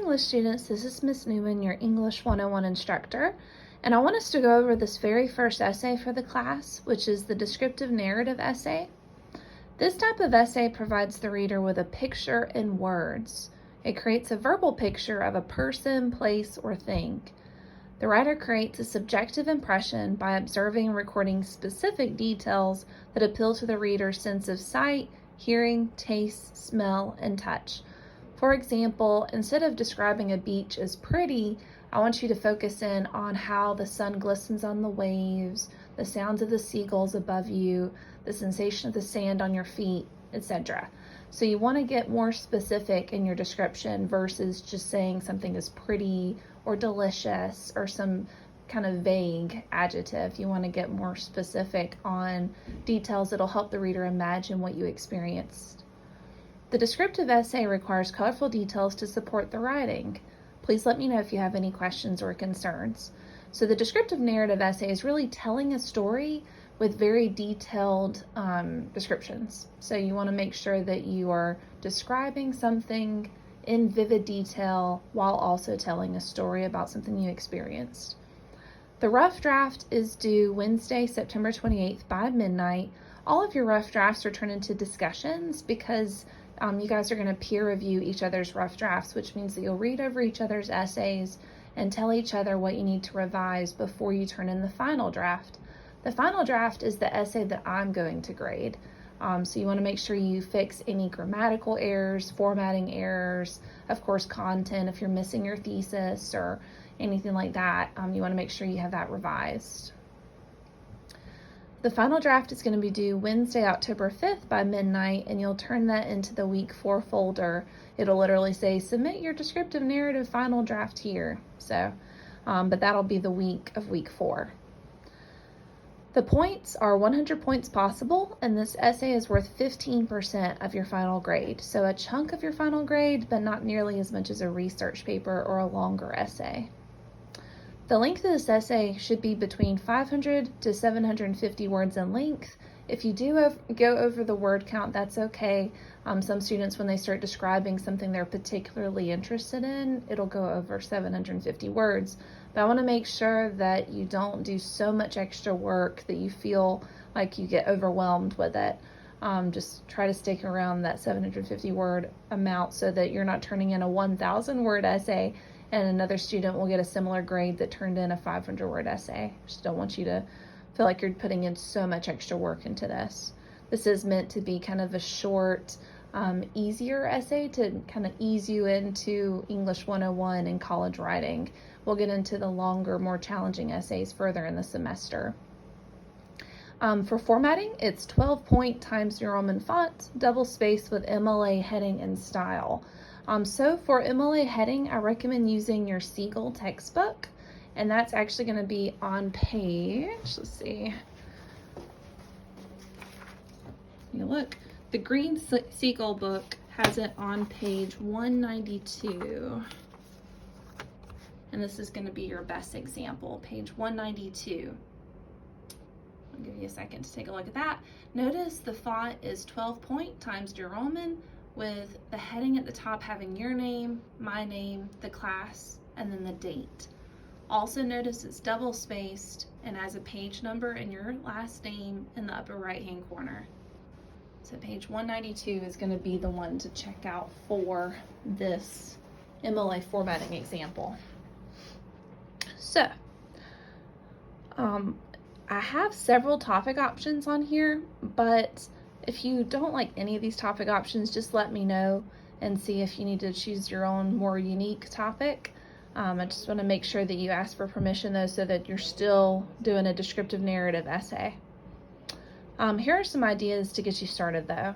English students, this is Miss Newman, your English 101 instructor, and I want us to go over this very first essay for the class, which is the descriptive narrative essay. This type of essay provides the reader with a picture in words. It creates a verbal picture of a person, place, or thing. The writer creates a subjective impression by observing and recording specific details that appeal to the reader's sense of sight, hearing, taste, smell, and touch. For example, instead of describing a beach as pretty, I want you to focus in on how the sun glistens on the waves, the sounds of the seagulls above you, the sensation of the sand on your feet, etc. So you want to get more specific in your description versus just saying something is pretty or delicious or some kind of vague adjective. You want to get more specific on details that'll help the reader imagine what you experienced. The descriptive essay requires colorful details to support the writing. Please let me know if you have any questions or concerns. So the descriptive narrative essay is really telling a story with very detailed descriptions. So you want to make sure that you are describing something in vivid detail while also telling a story about something you experienced. The rough draft is due Wednesday, September 28th by midnight. All of your rough drafts are turned into discussions because you guys are going to peer review each other's rough drafts, which means that you'll read over each other's essays and tell each other what you need to revise before you turn in the final draft. The final draft is the essay that I'm going to grade. So you want to make sure you fix any grammatical errors, formatting errors, of course content if you're missing your thesis or anything like that. You want to make sure you have that revised. The final draft is going to be due Wednesday, October 5th by midnight, and you'll turn that into the week 4 folder. It'll literally say, submit your descriptive narrative final draft here. So, but that'll be the week of week 4. The points are 100 points possible, and this essay is worth 15% of your final grade. So a chunk of your final grade, but not nearly as much as a research paper or a longer essay. The length of this essay should be between 500 to 750 words in length. If you do go over the word count, that's okay. Some students, when they start describing something they're particularly interested in, it'll go over 750 words. But I want to make sure that you don't do so much extra work that you feel like you get overwhelmed with it. Just try to stick around that 750 word amount so that you're not turning in a 1,000 word essay and another student will get a similar grade that turned in a 500 word essay. Just don't want you to feel like you're putting in so much extra work into this. This is meant to be kind of a short, easier essay to kind of ease you into English 101 and college writing. We'll get into the longer, more challenging essays further in the semester. For formatting, it's 12-point Times New Roman font, double spaced with MLA heading and style. So for MLA heading, I recommend using your Siegel textbook, and that's actually going to be on page, let's see, you look, the Green Siegel book has it on page 192, and this is going to be your best example, page 192. I'll give you a second to take a look at that. Notice the font is 12-point Times New Roman, with the heading at the top having your name, my name, the class, and then the date. Also notice it's double spaced and has a page number and your last name in the upper right hand corner. So page 192 is going to be the one to check out for this MLA formatting example. So, I have several topic options on here, but if you don't like any of these topic options, just let me know and see if you need to choose your own more unique topic. I just want to make sure that you ask for permission though, so that you're still doing a descriptive narrative essay. Here are some ideas to get you started though.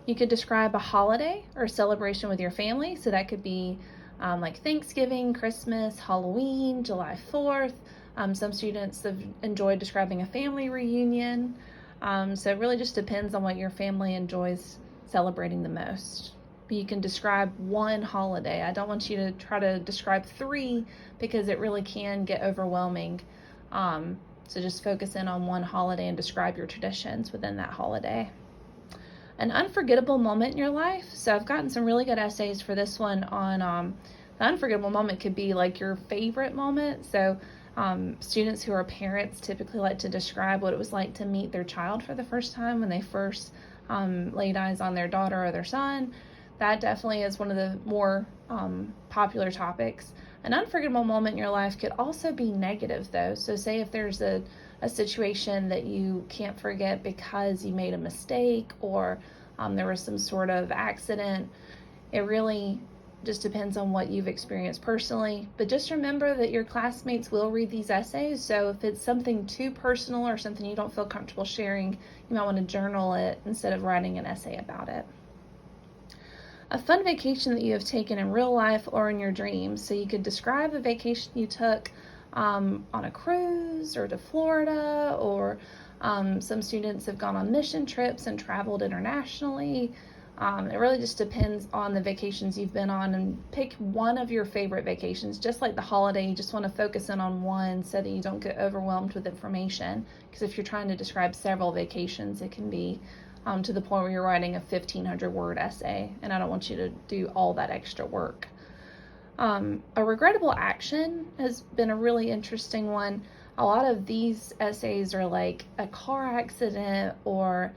You could describe a holiday or celebration with your family. So that could be like Thanksgiving, Christmas, Halloween, July 4th. Some students have enjoyed describing a family reunion. So it really just depends on what your family enjoys celebrating the most. You can describe one holiday. I don't want you to try to describe 3 because it really can get overwhelming. So just focus in on one holiday and describe your traditions within that holiday. An unforgettable moment in your life. So I've gotten some really good essays for this one on The unforgettable moment could be like your favorite moment. So students who are parents typically like to describe what it was like to meet their child for the first time when they first laid eyes on their daughter or their son. That definitely is one of the more popular topics. An unforgettable moment in your life could also be negative, though. So say if there's a situation that you can't forget because you made a mistake, or there was some sort of accident. It really just depends on what you've experienced personally. But just remember that your classmates will read these essays. So if it's something too personal or something you don't feel comfortable sharing, you might want to journal it instead of writing an essay about it. A fun vacation that you have taken in real life or in your dreams. So you could describe a vacation you took on a cruise or to Florida, or some students have gone on mission trips and traveled internationally. It really just depends on the vacations you've been on, and pick one of your favorite vacations. Just like the holiday, you just want to focus in on one so that you don't get overwhelmed with information, because if you're trying to describe several vacations, it can be to the point where you're writing a 1,500-word essay, and I don't want you to do all that extra work. A regrettable action has been a really interesting one. A lot of these essays are like a car accident, or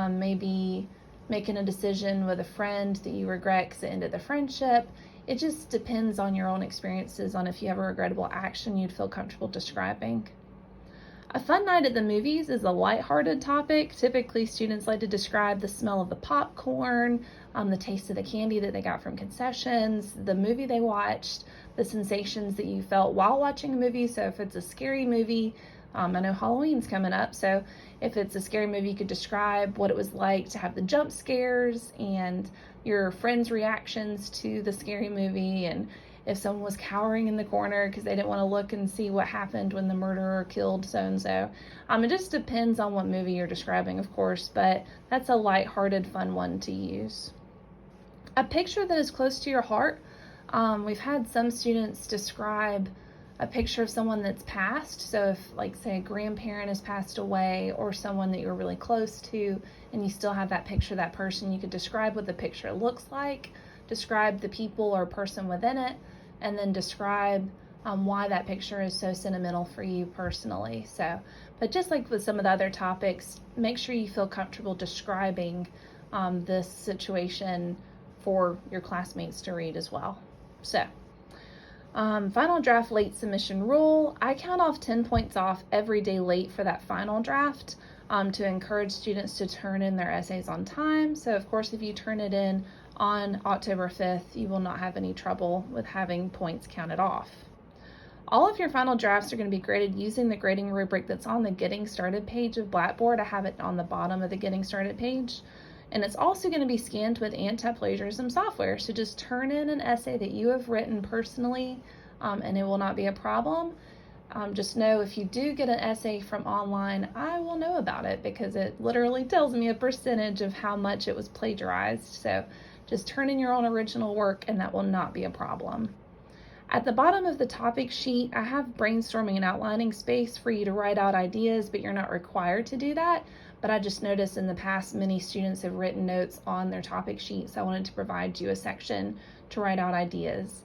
maybe making a decision with a friend that you regret because it ended the friendship. It just depends on your own experiences on if you have a regrettable action you'd feel comfortable describing. A fun night at the movies is a lighthearted topic. Typically, students like to describe the smell of the popcorn, the taste of the candy that they got from concessions, the movie they watched, the sensations that you felt while watching a movie. So if it's a scary movie, I know Halloween's coming up, so if it's a scary movie, you could describe what it was like to have the jump scares and your friends' reactions to the scary movie, and if someone was cowering in the corner because they didn't want to look and see what happened when the murderer killed so-and-so. It just depends on what movie you're describing, of course, but that's a lighthearted, fun one to use. A picture that is close to your heart. We've had some students describe a picture of someone that's passed. So if, like, say a grandparent has passed away, or someone that you're really close to, and you still have that picture of that person, you could describe what the picture looks like, describe the people or person within it, and then describe why that picture is so sentimental for you personally. So, but just like with some of the other topics, make sure you feel comfortable describing this situation for your classmates to read as well. So, final draft late submission rule. I count off 10 points off every day late for that final draft to encourage students to turn in their essays on time. So of course, if you turn it in on October 5th, you will not have any trouble with having points counted off. All of your final drafts are going to be graded using the grading rubric that's on the Getting Started page of Blackboard. I have it on the bottom of the Getting Started page. And it's also going to be scanned with anti-plagiarism software. So just turn in an essay that you have written personally, and it will not be a problem. Just know if you do get an essay from online, I will know about it because it literally tells me a percentage of how much it was plagiarized. So just turn in your own original work, and that will not be a problem. At the bottom of the topic sheet, I have brainstorming and outlining space for you to write out ideas, but you're not required to do that. But I just noticed in the past, many students have written notes on their topic sheet, so I wanted to provide you a section to write out ideas.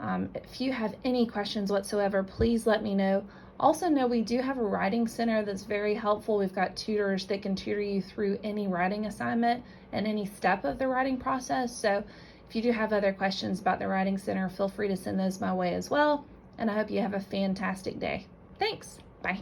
If you have any questions whatsoever, please let me know. Also know we do have a writing center that's very helpful. We've got tutors that can tutor you through any writing assignment and any step of the writing process. So if you do have other questions about the writing center, feel free to send those my way as well. And I hope you have a fantastic day. Thanks. Bye.